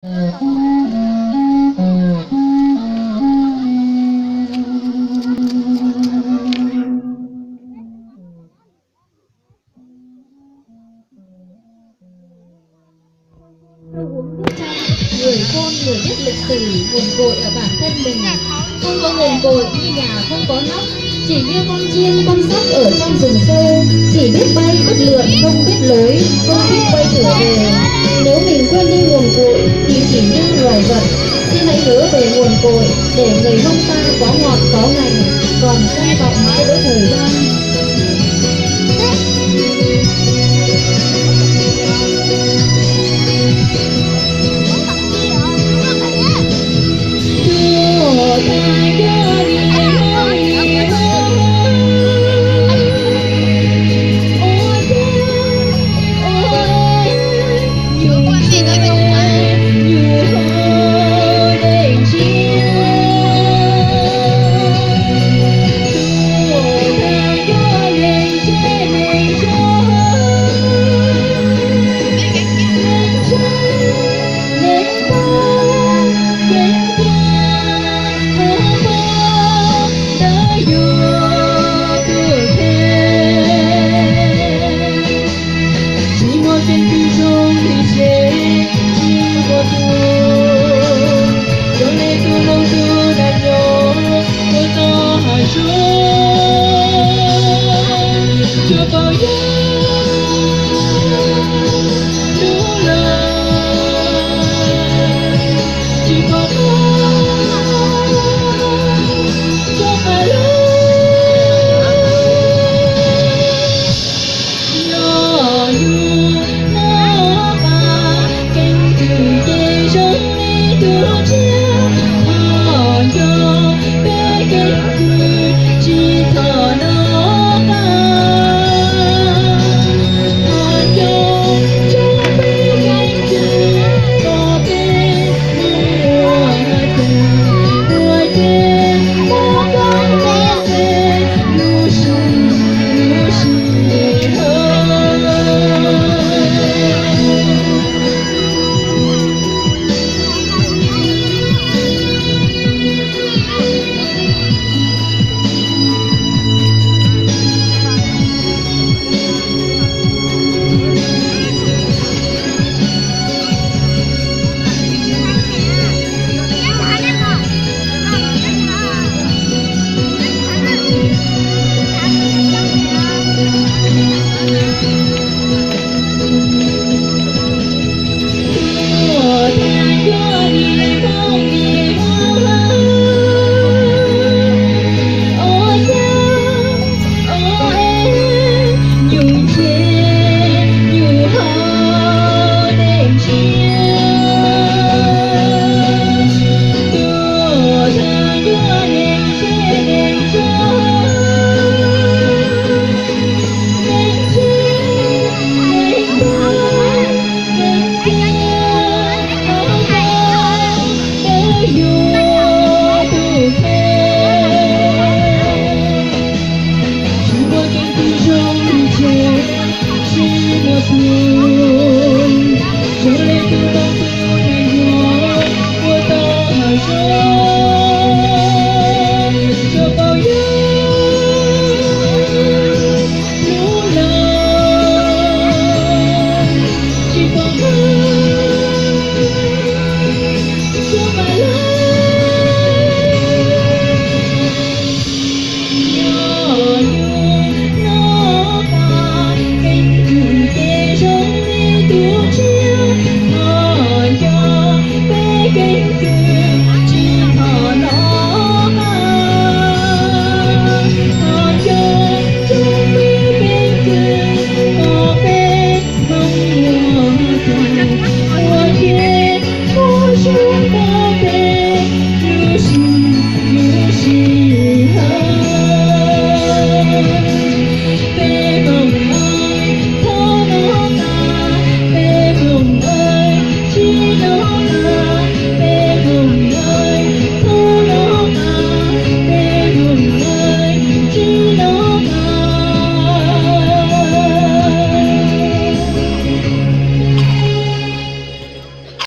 Người khôn người biết lịch sử nguồn cội ở bản thân mình. Không có nguồn cội như nhà không có nóc, chỉ như con chiên con sóc ở trong rừng sâu, chỉ biết bay biết lượn không biết lối, không biết quay trở về. Nếu mình quên đi nguồn cội thì chỉ như loài vật. Xin hãy nhớ về nguồn cội để người Mông ta có ngọt có ngành, còn hy vọng mãi với thời gian. Hãy subscribe cho kênh Ghiền Mì Gõ để không bỏ lỡ